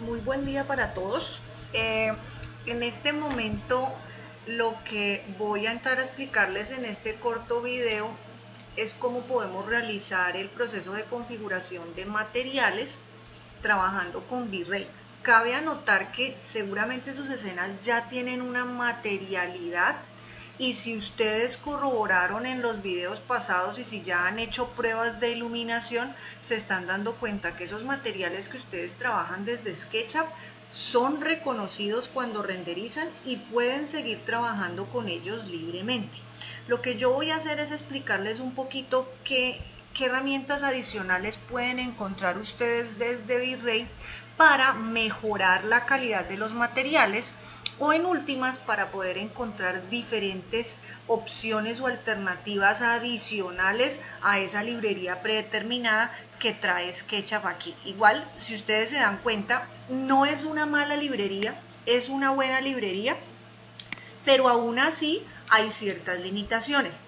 Muy buen día para todos. En este momento lo que voy a entrar a explicarles en este corto video es cómo podemos realizar el proceso de configuración de materiales trabajando con V-Ray. Cabe anotar que seguramente sus escenas ya tienen una materialidad y si ustedes corroboraron en los videos pasados y si ya han hecho pruebas de iluminación, se están dando cuenta que esos materiales que ustedes trabajan desde SketchUp son reconocidos cuando renderizan y pueden seguir trabajando con ellos libremente. Lo que yo voy a hacer es explicarles un poquito qué herramientas adicionales pueden encontrar ustedes desde V-Ray para mejorar la calidad de los materiales o en últimas para poder encontrar diferentes opciones o alternativas adicionales a esa librería predeterminada que trae SketchUp aquí. Igual, si ustedes se dan cuenta, no es una mala librería, es una buena librería, pero aún así hay ciertas limitaciones.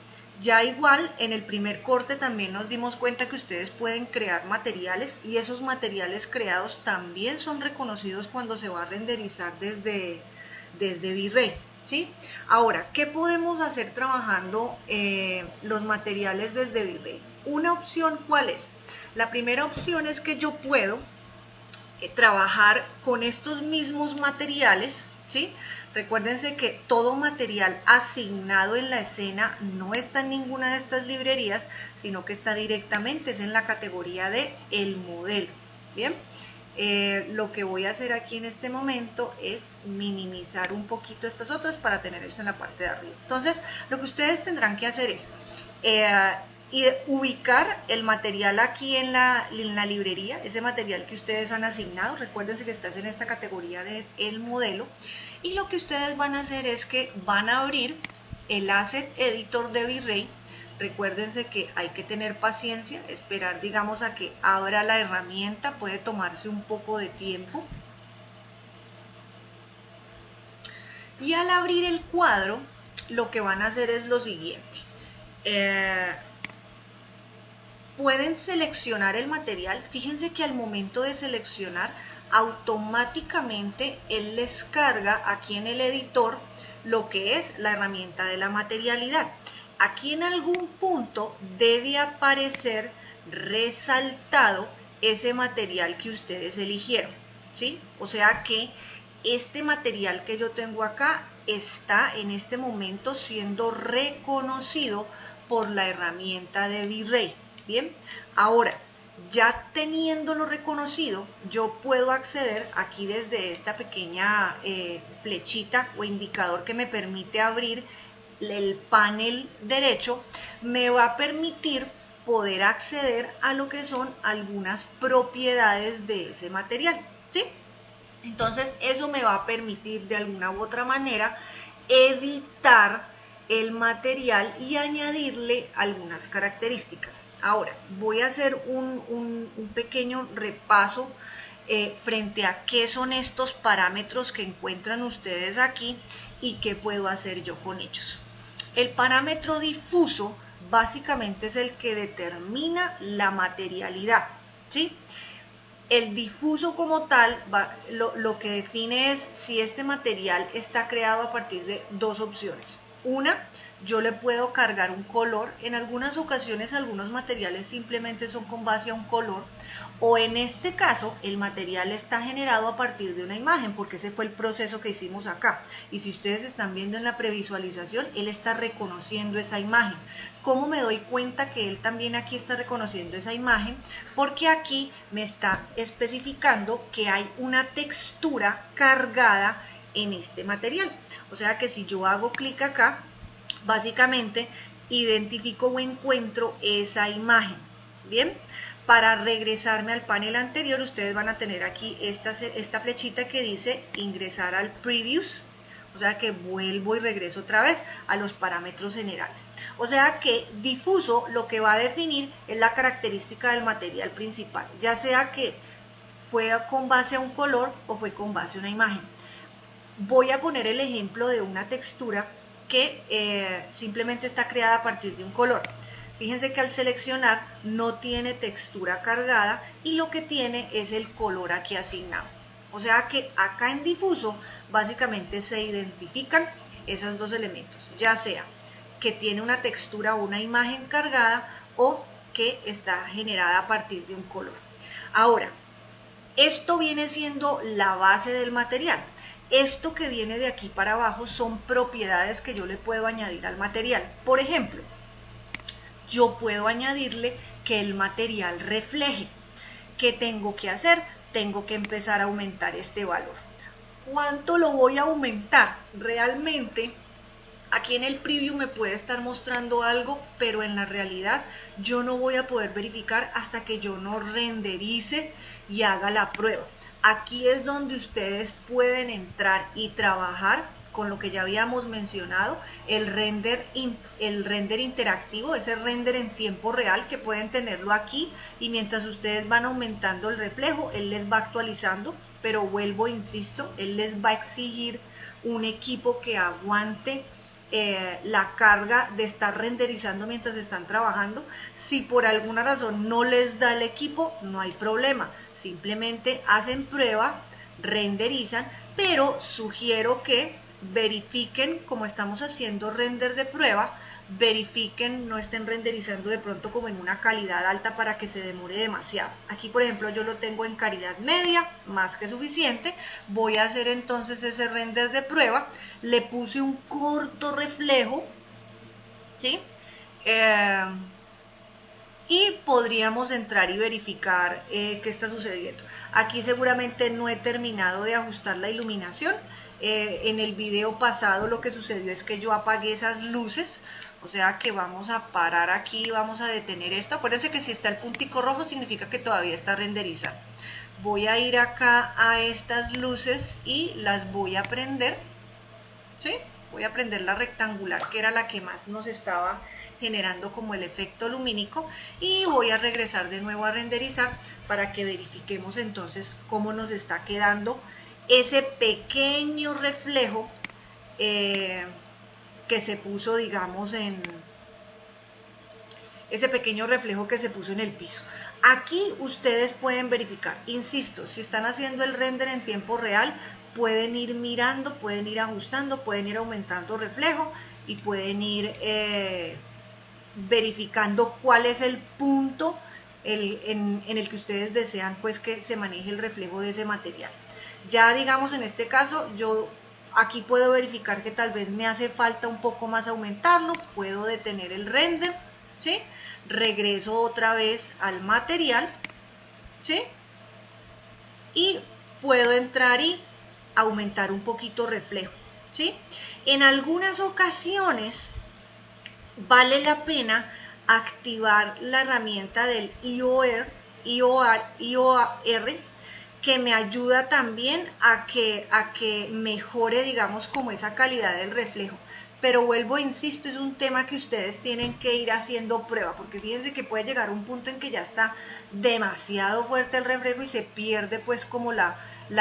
Ya igual en el primer corte también nos dimos cuenta que ustedes pueden crear materiales y esos materiales creados también son reconocidos cuando se va a renderizar desde V-Ray, ¿sí? Ahora, ¿qué podemos hacer trabajando los materiales desde V-Ray? Una opción, ¿cuál es? La primera opción es que yo puedo trabajar con estos mismos materiales, ¿sí? Recuérdense que todo material asignado en la escena no está en ninguna de estas librerías, sino que está directamente es en la categoría de el modelo. Bien, lo que voy a hacer aquí en este momento es minimizar un poquito estas otras para tener esto en la parte de arriba. Entonces, lo que ustedes tendrán que hacer es y ubicar el material aquí en la librería, ese material que ustedes han asignado. Recuérdense que estás en esta categoría de el modelo y lo que ustedes van a hacer es que van a abrir el Asset Editor de V-Ray. Recuérdense que hay que tener paciencia, esperar digamos a que abra la herramienta, puede tomarse un poco de tiempo. Y al abrir el cuadro, lo que van a hacer es lo siguiente. Pueden seleccionar el material. Fíjense que al momento de seleccionar, automáticamente él les carga aquí en el editor lo que es la herramienta de la materialidad. Aquí en algún punto debe aparecer resaltado ese material que ustedes eligieron, ¿sí? O sea que este material que yo tengo acá está en este momento siendo reconocido por la herramienta de V-Ray. Bien, ahora ya teniéndolo reconocido, yo puedo acceder aquí desde esta pequeña flechita o indicador que me permite abrir el panel derecho, me va a permitir poder acceder a lo que son algunas propiedades de ese material, ¿sí? Entonces eso me va a permitir de alguna u otra manera editar el material y añadirle algunas características. Ahora voy a hacer un pequeño repaso frente a qué son estos parámetros que encuentran ustedes aquí y qué puedo hacer yo con ellos. El parámetro difuso básicamente es el que determina la materialidad, ¿sí? El difuso como tal lo que define es si este material está creado a partir de dos opciones. Una, yo le puedo cargar un color. En algunas ocasiones algunos materiales simplemente son con base a un color, o en este caso el material está generado a partir de una imagen, porque ese fue el proceso que hicimos acá. Y si ustedes están viendo en la previsualización, él está reconociendo esa imagen. ¿Cómo me doy cuenta que él también aquí está reconociendo esa imagen? Porque aquí me está especificando que hay una textura cargada en este material. O sea que si yo hago clic acá, básicamente identifico o encuentro esa imagen. Bien, para regresarme al panel anterior, ustedes van a tener aquí esta flechita que dice ingresar al Previews. O sea que vuelvo y regreso otra vez a los parámetros generales. O sea que difuso lo que va a definir es la característica del material principal, ya sea que fue con base a un color o fue con base a una imagen. Voy a poner el ejemplo de una textura que simplemente está creada a partir de un color. Fíjense que al seleccionar no tiene textura cargada y lo que tiene es el color aquí asignado. O sea que acá en difuso básicamente se identifican esos dos elementos, ya sea que tiene una textura o una imagen cargada o que está generada a partir de un color. Ahora, esto viene siendo la base del material. Esto que viene de aquí para abajo son propiedades que yo le puedo añadir al material. Por ejemplo, yo puedo añadirle que el material refleje. ¿Qué tengo que hacer? Tengo que empezar a aumentar este valor. ¿Cuánto lo voy a aumentar? Realmente, aquí en el preview me puede estar mostrando algo, pero en la realidad yo no voy a poder verificar hasta que yo no renderice y haga la prueba. Aquí es donde ustedes pueden entrar y trabajar con lo que ya habíamos mencionado, el render interactivo, ese render en tiempo real que pueden tenerlo aquí, y mientras ustedes van aumentando el reflejo, él les va actualizando, pero vuelvo, insisto, él les va a exigir un equipo que aguante la carga de estar renderizando mientras están trabajando. Si por alguna razón no les da el equipo, no hay problema, simplemente hacen prueba, renderizan, pero sugiero que verifiquen, como estamos haciendo render de prueba, verifiquen, no estén renderizando de pronto como en una calidad alta para que se demore demasiado. Aquí por ejemplo yo lo tengo en calidad media, más que suficiente. Voy a hacer entonces ese render de prueba, le puse un corto reflejo, ¿sí? Y podríamos entrar y verificar qué está sucediendo. Aquí seguramente no he terminado de ajustar la iluminación. En el video pasado lo que sucedió es que yo apagué esas luces, o sea que vamos a parar aquí, vamos a detener esto. Acuérdense que si está el puntico rojo significa que todavía está renderizando. Voy a ir acá a estas luces y las voy a prender, ¿sí? Voy a prender la rectangular, que era la que más nos estaba generando como el efecto lumínico, y voy a regresar de nuevo a renderizar para que verifiquemos entonces cómo nos está quedando ese pequeño reflejo que se puso, digamos, en ese pequeño reflejo que se puso en el piso. Aquí ustedes pueden verificar, insisto, si están haciendo el render en tiempo real, pueden ir mirando, pueden ir ajustando, pueden ir aumentando reflejo y pueden ir verificando cuál es el punto en el que ustedes desean pues que se maneje el reflejo de ese material. Ya digamos en este caso yo aquí puedo verificar que tal vez me hace falta un poco más aumentarlo, puedo detener el render, ¿sí? Regreso otra vez al material, ¿sí? Y puedo entrar y aumentar un poquito reflejo, ¿sí? En algunas ocasiones vale la pena activar la herramienta del IOR, que me ayuda también a que mejore, digamos, como esa calidad del reflejo. Pero vuelvo, insisto, es un tema que ustedes tienen que ir haciendo prueba, porque fíjense que puede llegar un punto en que ya está demasiado fuerte el reflejo y se pierde pues como la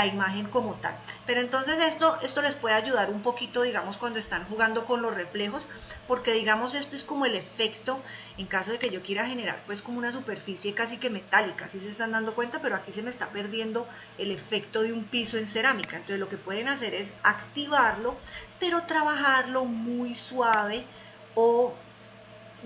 imagen como tal. Pero entonces esto les puede ayudar un poquito, digamos, cuando están jugando con los reflejos, porque digamos este es como el efecto en caso de que yo quiera generar pues como una superficie casi que metálica, si se están dando cuenta, pero aquí se me está perdiendo el efecto de un piso en cerámica. Entonces lo que pueden hacer es activarlo, pero trabajarlo muy suave o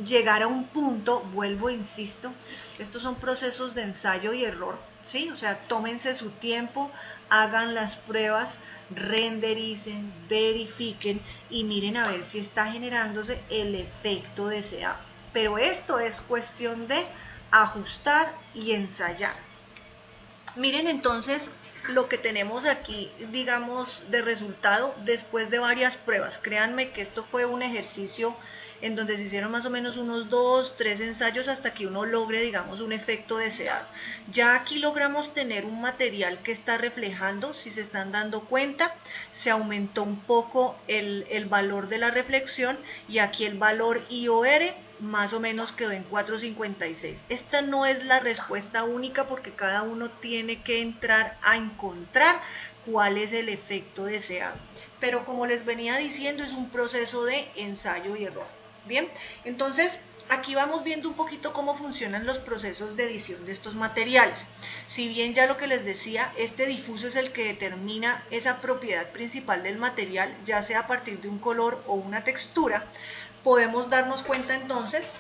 llegar a un punto, vuelvo, insisto, estos son procesos de ensayo y error, ¿sí? O sea, tómense su tiempo, hagan las pruebas, rendericen, verifiquen y miren a ver si está generándose el efecto deseado. Pero esto es cuestión de ajustar y ensayar. Miren entonces lo que tenemos aquí, digamos, de resultado después de varias pruebas. Créanme que esto fue un ejercicio en donde se hicieron más o menos unos 2, 3 ensayos hasta que uno logre, digamos, un efecto deseado. Ya aquí logramos tener un material que está reflejando, si se están dando cuenta, se aumentó un poco el valor de la reflexión y aquí el valor IOR más o menos quedó en 4.56. Esta no es la respuesta única porque cada uno tiene que entrar a encontrar cuál es el efecto deseado. Pero como les venía diciendo, es un proceso de ensayo y error. Bien, entonces aquí vamos viendo un poquito cómo funcionan los procesos de edición de estos materiales. Si bien ya lo que les decía, este difuso es el que determina esa propiedad principal del material, ya sea a partir de un color o una textura, podemos darnos cuenta entonces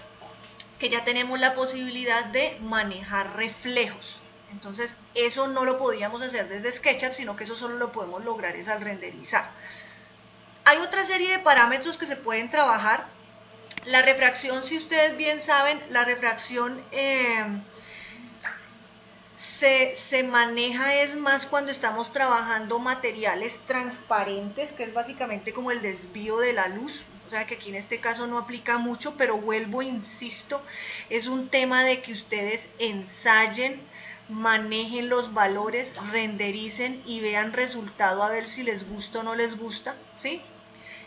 que ya tenemos la posibilidad de manejar reflejos. Entonces eso no lo podíamos hacer desde SketchUp, sino que eso solo lo podemos lograr es al renderizar. Hay otra serie de parámetros que se pueden trabajar. La refracción, si ustedes bien saben, la refracción se maneja es más cuando estamos trabajando materiales transparentes, que es básicamente como el desvío de la luz. O sea que aquí en este caso no aplica mucho, pero vuelvo, insisto, es un tema de que ustedes ensayen, manejen los valores, rendericen y vean resultado a ver si les gusta o no les gusta, ¿sí?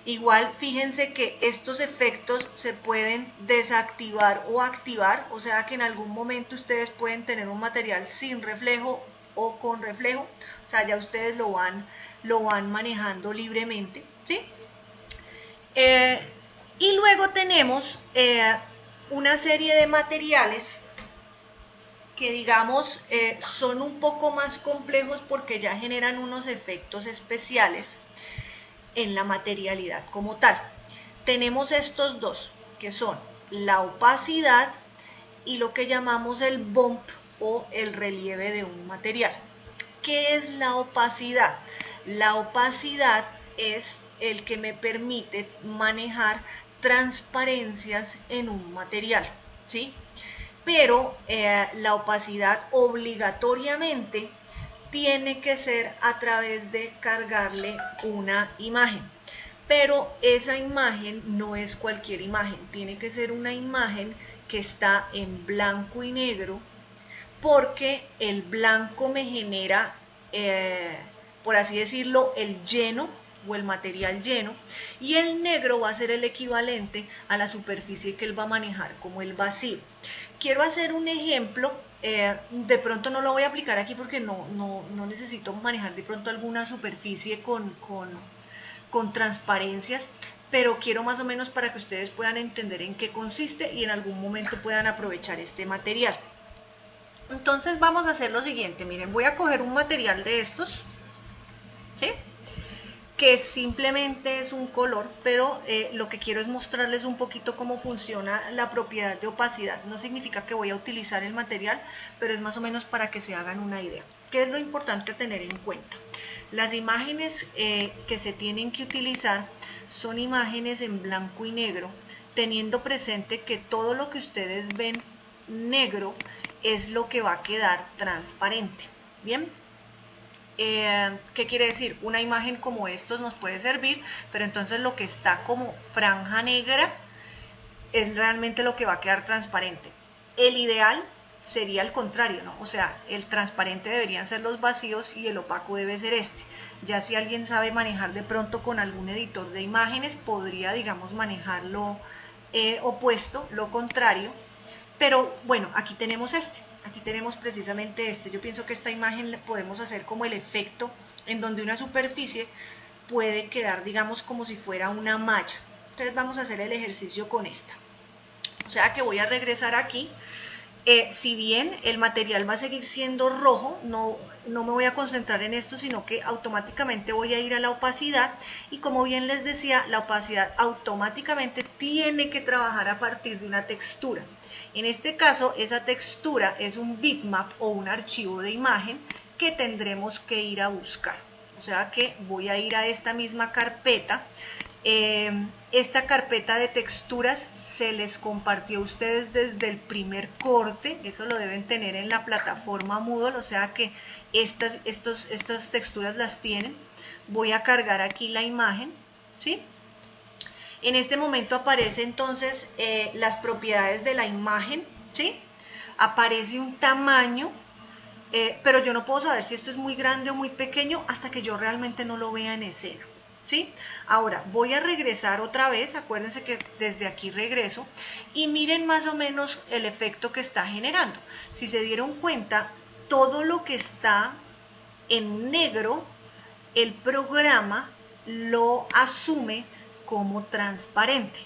Igual fíjense que estos efectos se pueden desactivar o activar, o sea que en algún momento ustedes pueden tener un material sin reflejo o con reflejo, o sea ya ustedes lo van manejando libremente, ¿sí? Y luego tenemos una serie de materiales que digamos son un poco más complejos porque ya generan unos efectos especiales en la materialidad como tal. Tenemos estos dos, que son la opacidad y lo que llamamos el bump o el relieve de un material. ¿Qué es la opacidad? La opacidad es el que me permite manejar transparencias en un material, ¿sí? Pero la opacidad obligatoriamente tiene que ser a través de cargarle una imagen. Pero esa imagen no es cualquier imagen, tiene que ser una imagen que está en blanco y negro, porque el blanco me genera, por así decirlo, el lleno o el material lleno, y el negro va a ser el equivalente a la superficie que él va a manejar como el vacío. Quiero hacer un ejemplo, de pronto no lo voy a aplicar aquí porque no necesito manejar de pronto alguna superficie con transparencias, pero quiero más o menos para que ustedes puedan entender en qué consiste y en algún momento puedan aprovechar este material. Entonces vamos a hacer lo siguiente, miren, voy a coger un material de estos, ¿sí? Que simplemente es un color, pero lo que quiero es mostrarles un poquito cómo funciona la propiedad de opacidad. No significa que voy a utilizar el material, pero es más o menos para que se hagan una idea. ¿Qué es lo importante tener en cuenta? Las imágenes que se tienen que utilizar son imágenes en blanco y negro, teniendo presente que todo lo que ustedes ven negro es lo que va a quedar transparente. ¿Bien? ¿Qué quiere decir? Una imagen como estos nos puede servir, pero entonces lo que está como franja negra es realmente lo que va a quedar transparente. El ideal sería el contrario, ¿no? O sea, el transparente deberían ser los vacíos y el opaco debe ser este. Ya si alguien sabe manejar de pronto con algún editor de imágenes, podría, digamos, manejar lo opuesto, lo contrario. Pero bueno, aquí tenemos este. Aquí tenemos precisamente este. Yo pienso que esta imagen le podemos hacer como el efecto en donde una superficie puede quedar, digamos, como si fuera una malla. Entonces vamos a hacer el ejercicio con esta. O sea que voy a regresar aquí. Si bien el material va a seguir siendo rojo, no me voy a concentrar en esto, sino que automáticamente voy a ir a la opacidad, y como bien les decía, la opacidad automáticamente tiene que trabajar a partir de una textura. En este caso, esa textura es un bitmap o un archivo de imagen que tendremos que ir a buscar. O sea que voy a ir a esta misma carpeta. Esta carpeta de texturas se les compartió a ustedes desde el primer corte, eso lo deben tener en la plataforma Moodle, o sea que estas texturas las tienen. Voy a cargar aquí la imagen, ¿sí? En este momento aparece entonces las propiedades de la imagen, ¿sí? Aparece un tamaño, pero yo no puedo saber si esto es muy grande o muy pequeño hasta que yo realmente no lo vea en escena, ¿sí? Ahora voy a regresar otra vez, acuérdense que desde aquí regreso, y miren más o menos el efecto que está generando. Si se dieron cuenta, todo lo que está en negro, el programa lo asume como transparente.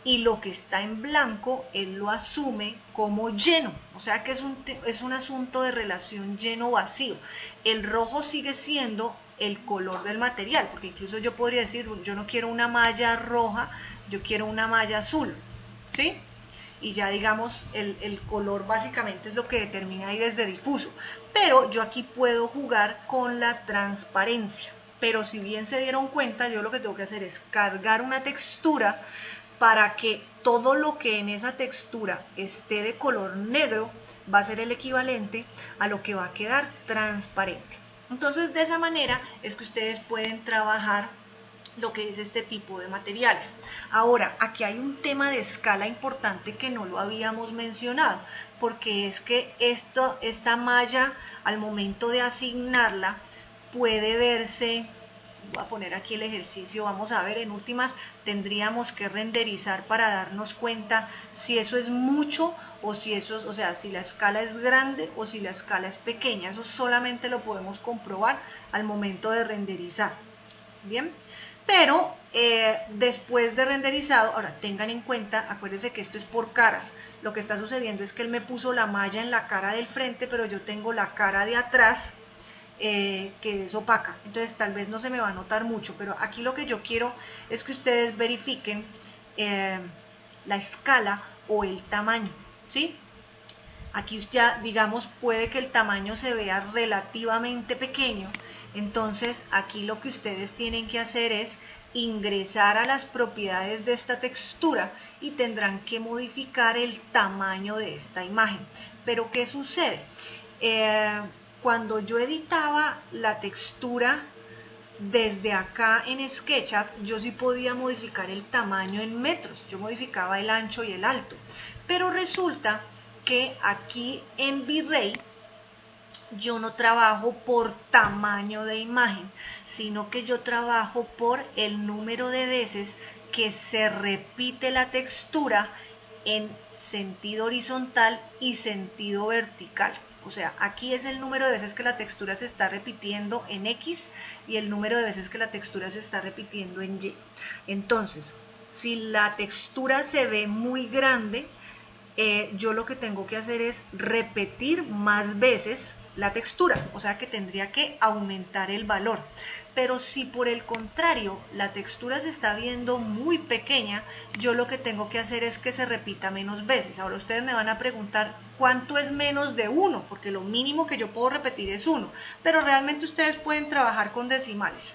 y lo que está en blanco él lo asume como lleno, o sea que es un asunto de relación lleno-vacío. El rojo sigue siendo el color del material, porque incluso yo podría decir, yo no quiero una malla roja, yo quiero una malla azul, ¿sí? Y ya digamos, el color básicamente es lo que determina ahí desde difuso, pero yo aquí puedo jugar con la transparencia. Pero si bien se dieron cuenta, yo lo que tengo que hacer es cargar una textura para que todo lo que en esa textura esté de color negro va a ser el equivalente a lo que va a quedar transparente. Entonces, de esa manera es que ustedes pueden trabajar lo que es este tipo de materiales. Ahora, aquí hay un tema de escala importante que no lo habíamos mencionado, porque es que esta malla, al momento de asignarla, puede verse, voy a poner aquí el ejercicio, vamos a ver, en últimas tendríamos que renderizar para darnos cuenta si eso es mucho o si eso es, o sea, si la escala es grande o si la escala es pequeña. Eso solamente lo podemos comprobar al momento de renderizar. Bien, pero después de renderizado, ahora tengan en cuenta, acuérdense que esto es por caras. Lo que está sucediendo es que él me puso la malla en la cara del frente, pero yo tengo la cara de atrás que es opaca, entonces tal vez no se me va a notar mucho, pero aquí lo que yo quiero es que ustedes verifiquen la escala o el tamaño, ¿sí? Aquí ya, digamos, puede que el tamaño se vea relativamente pequeño, entonces aquí lo que ustedes tienen que hacer es ingresar a las propiedades de esta textura y tendrán que modificar el tamaño de esta imagen. Pero ¿qué sucede? Cuando yo editaba la textura desde acá en SketchUp, yo sí podía modificar el tamaño en metros, yo modificaba el ancho y el alto, pero resulta que aquí en V-Ray yo no trabajo por tamaño de imagen, sino que yo trabajo por el número de veces que se repite la textura en sentido horizontal y sentido vertical. O sea, aquí es el número de veces que la textura se está repitiendo en X y el número de veces que la textura se está repitiendo en Y. Entonces, si la textura se ve muy grande, yo lo que tengo que hacer es repetir más veces la textura, o sea que tendría que aumentar el valor. Pero si por el contrario la textura se está viendo muy pequeña, yo lo que tengo que hacer es que se repita menos veces. Ahora ustedes me van a preguntar cuánto es menos de 1, porque lo mínimo que yo puedo repetir es 1, pero realmente ustedes pueden trabajar con decimales.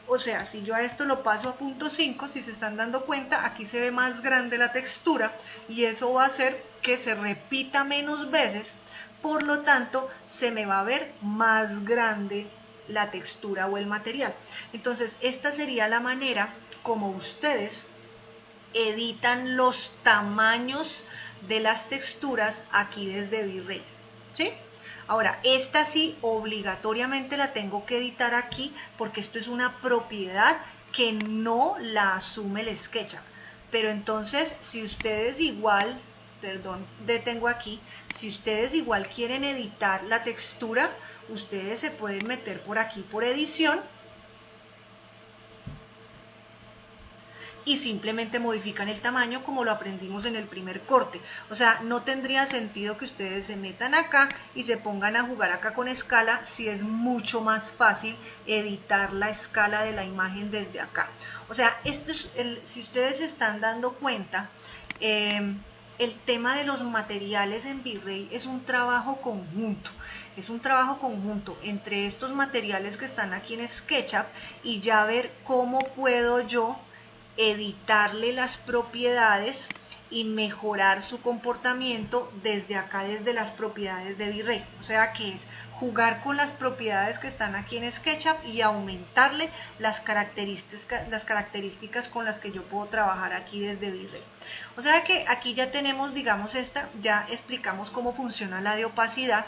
O sea, si yo a esto lo paso a 0.5, si se están dando cuenta, aquí se ve más grande la textura y eso va a hacer que se repita menos veces, por lo tanto se me va a ver más grande la textura o el material. Entonces, esta sería la manera como ustedes editan los tamaños de las texturas aquí desde V-Ray, ¿sí? Ahora, esta sí obligatoriamente la tengo que editar aquí porque esto es una propiedad que no la asume el SketchUp. Pero entonces, si ustedes igual, perdón, detengo aquí, si ustedes igual quieren editar la textura, ustedes se pueden meter por aquí por edición y simplemente modifican el tamaño como lo aprendimos en el primer corte. O sea, no tendría sentido que ustedes se metan acá y se pongan a jugar acá con escala si es mucho más fácil editar la escala de la imagen desde acá. O sea, esto es si ustedes se están dando cuenta, el tema de los materiales en V-Ray es un trabajo conjunto. Es un trabajo conjunto entre estos materiales que están aquí en SketchUp y ya ver cómo puedo yo editarle las propiedades y mejorar su comportamiento desde acá, desde las propiedades de V-Ray. O sea que es jugar con las propiedades que están aquí en SketchUp y aumentarle las características con las que yo puedo trabajar aquí desde V-Ray. O sea que aquí ya tenemos, digamos, ya explicamos cómo funciona la de opacidad.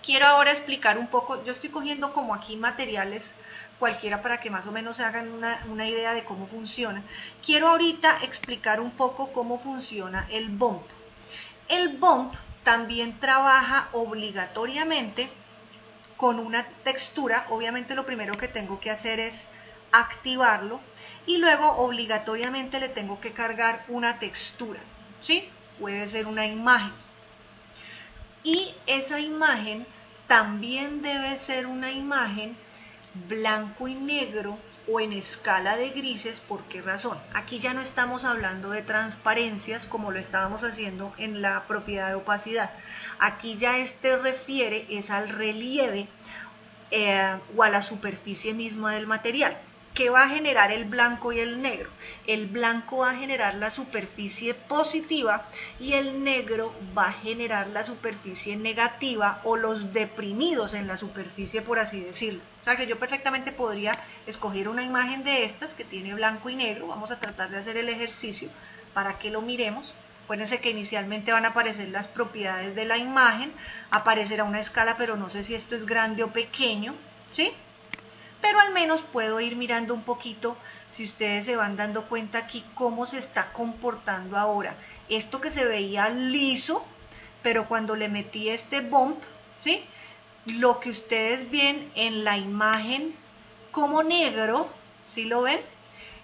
Quiero ahora explicar un poco, yo estoy cogiendo como aquí materiales cualquiera para que más o menos se hagan una idea de cómo funciona. Quiero ahorita explicar un poco cómo funciona el bump. El bump también trabaja obligatoriamente con una textura. Obviamente lo primero que tengo que hacer es activarlo y luego obligatoriamente le tengo que cargar una textura, ¿sí? Puede ser una imagen. Y esa imagen también debe ser una imagen blanco y negro o en escala de grises. ¿Por qué razón? Aquí ya no estamos hablando de transparencias como lo estábamos haciendo en la propiedad de opacidad. Aquí ya refiere es al relieve o a la superficie misma del material. ¿Qué va a generar el blanco y el negro? El blanco va a generar la superficie positiva y el negro va a generar la superficie negativa o los deprimidos en la superficie, por así decirlo. O sea que yo perfectamente podría escoger una imagen de estas que tiene blanco y negro. Vamos a tratar de hacer el ejercicio para que lo miremos. Acuérdense que inicialmente van a aparecer las propiedades de la imagen, aparecerá una escala, pero no sé si esto es grande o pequeño, ¿sí? Pero al menos puedo ir mirando un poquito, si ustedes se van dando cuenta aquí, cómo se está comportando ahora. Esto que se veía liso, pero cuando le metí este bump, ¿sí? Lo que ustedes ven en la imagen como negro, ¿sí lo ven?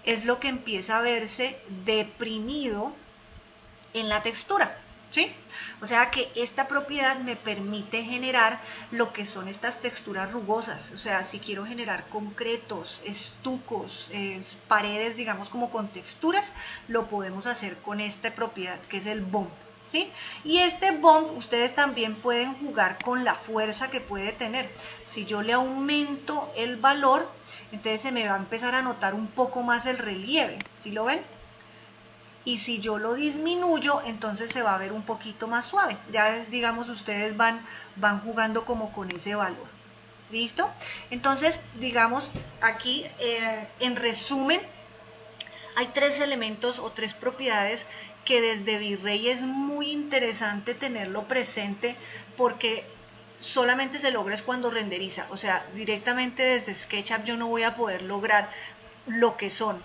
Es lo que empieza a verse deprimido en la textura, ¿sí? O sea que esta propiedad me permite generar lo que son estas texturas rugosas. O sea, si quiero generar concretos, estucos, paredes, digamos como con texturas, lo podemos hacer con esta propiedad que es el bump, ¿sí? Y este bump ustedes también pueden jugar con la fuerza que puede tener. Si yo le aumento el valor, entonces se me va a empezar a notar un poco más el relieve, ¿sí lo ven? Y si yo lo disminuyo, entonces se va a ver un poquito más suave. Ya digamos, ustedes van jugando como con ese valor. ¿Listo? Entonces, digamos, aquí en resumen, hay tres elementos o tres propiedades que desde V-Ray es muy interesante tenerlo presente porque solamente se logra es cuando renderiza. O sea, directamente desde SketchUp yo no voy a poder lograr lo que son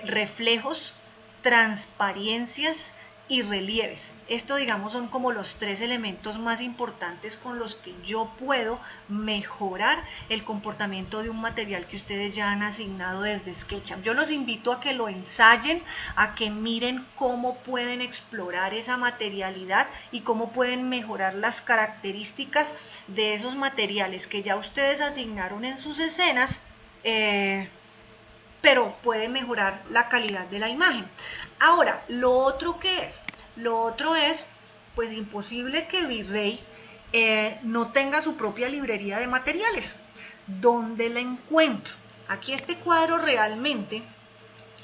reflejos, transparencias y relieves. Esto, digamos, son como los tres elementos más importantes con los que yo puedo mejorar el comportamiento de un material que ustedes ya han asignado desde SketchUp. Yo los invito a que lo ensayen, a que miren cómo pueden explorar esa materialidad y cómo pueden mejorar las características de esos materiales que ya ustedes asignaron en sus escenas, pero puede mejorar la calidad de la imagen. Ahora, lo otro es, pues imposible que V-Ray no tenga su propia librería de materiales. ¿Dónde la encuentro? Aquí este cuadro realmente,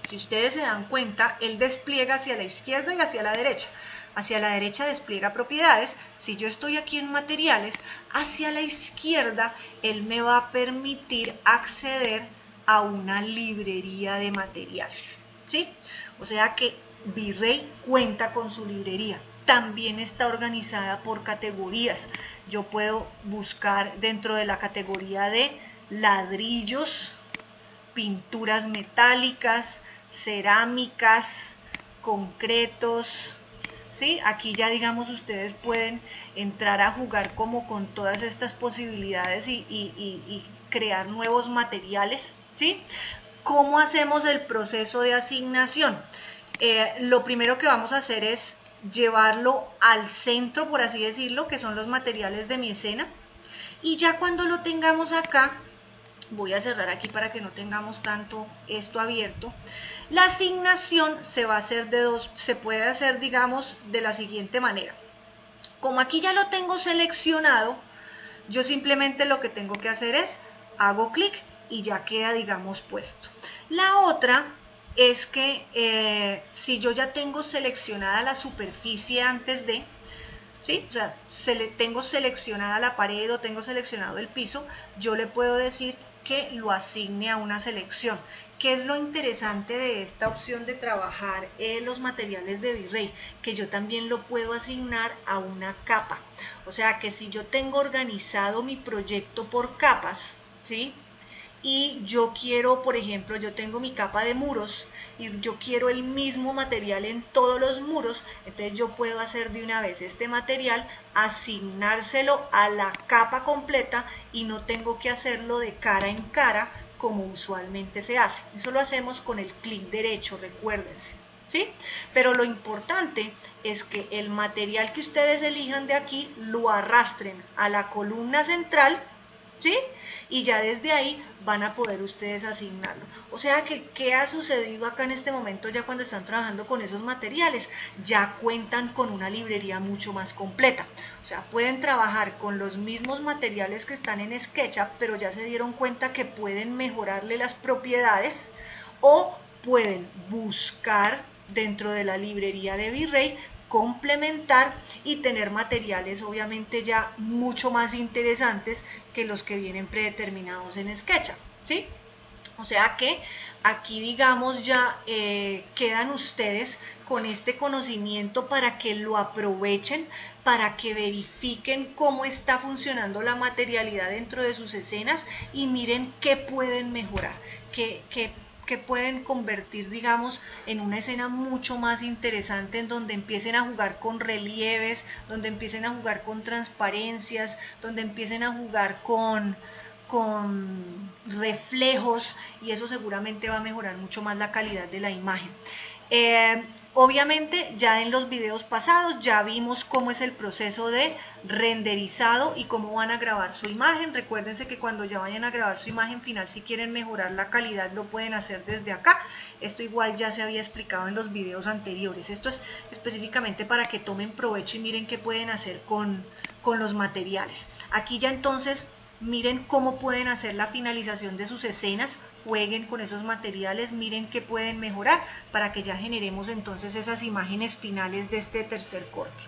si ustedes se dan cuenta, él despliega hacia la izquierda y hacia la derecha. Hacia la derecha despliega propiedades. Si yo estoy aquí en materiales, hacia la izquierda, él me va a permitir acceder a una librería de materiales, ¿sí? O sea que V-Ray cuenta con su librería. También está organizada por categorías. Yo puedo buscar dentro de la categoría de ladrillos, pinturas metálicas, cerámicas, concretos, ¿sí? Aquí ya, digamos, ustedes pueden entrar a jugar como con todas estas posibilidades y crear nuevos materiales, ¿sí? ¿Cómo hacemos el proceso de asignación? Lo primero que vamos a hacer es llevarlo al centro, por así decirlo, que son los materiales de mi escena. Y ya cuando lo tengamos acá, voy a cerrar aquí para que no tengamos tanto esto abierto. La asignación se va a hacer se puede hacer, digamos, de la siguiente manera. Como aquí ya lo tengo seleccionado, yo simplemente lo que tengo que hacer es, hago clic y ya queda, digamos, puesto. La otra es que si yo ya tengo seleccionada la superficie antes de, ¿sí? O sea, tengo seleccionada la pared o tengo seleccionado el piso, yo le puedo decir que lo asigne a una selección. ¿Qué es lo interesante de esta opción de trabajar los materiales de V-Ray? Que yo también lo puedo asignar a una capa. O sea que si yo tengo organizado mi proyecto por capas, ¿sí? Y yo quiero, por ejemplo, yo tengo mi capa de muros y yo quiero el mismo material en todos los muros, entonces yo puedo hacer de una vez este material, asignárselo a la capa completa y no tengo que hacerlo de cara en cara como usualmente se hace. Eso lo hacemos con el clic derecho, recuérdense, ¿sí? Pero lo importante es que el material que ustedes elijan de aquí lo arrastren a la columna central, ¿sí? Y ya desde ahí van a poder ustedes asignarlo. O sea que, ¿qué ha sucedido acá en este momento ya cuando están trabajando con esos materiales? Ya cuentan con una librería mucho más completa. O sea, pueden trabajar con los mismos materiales que están en SketchUp, pero ya se dieron cuenta que pueden mejorarle las propiedades o pueden buscar dentro de la librería de V-Ray, complementar y tener materiales obviamente ya mucho más interesantes que los que vienen predeterminados en SketchUp, ¿sí? O sea que aquí digamos ya quedan ustedes con este conocimiento para que lo aprovechen, para que verifiquen cómo está funcionando la materialidad dentro de sus escenas y miren qué pueden mejorar, qué pueden convertir, digamos, en una escena mucho más interesante, en donde empiecen a jugar con relieves, donde empiecen a jugar con transparencias, donde empiecen a jugar con reflejos, y eso seguramente va a mejorar mucho más la calidad de la imagen. Obviamente ya en los videos pasados ya vimos cómo es el proceso de renderizado y cómo van a grabar su imagen. Recuérdense que cuando ya vayan a grabar su imagen final, si quieren mejorar la calidad, lo pueden hacer desde acá. Esto igual ya se había explicado en los videos anteriores. Esto es específicamente para que tomen provecho y miren qué pueden hacer con los materiales. Aquí ya entonces miren cómo pueden hacer la finalización de sus escenas, jueguen con esos materiales, miren qué pueden mejorar para que ya generemos entonces esas imágenes finales de este tercer corte.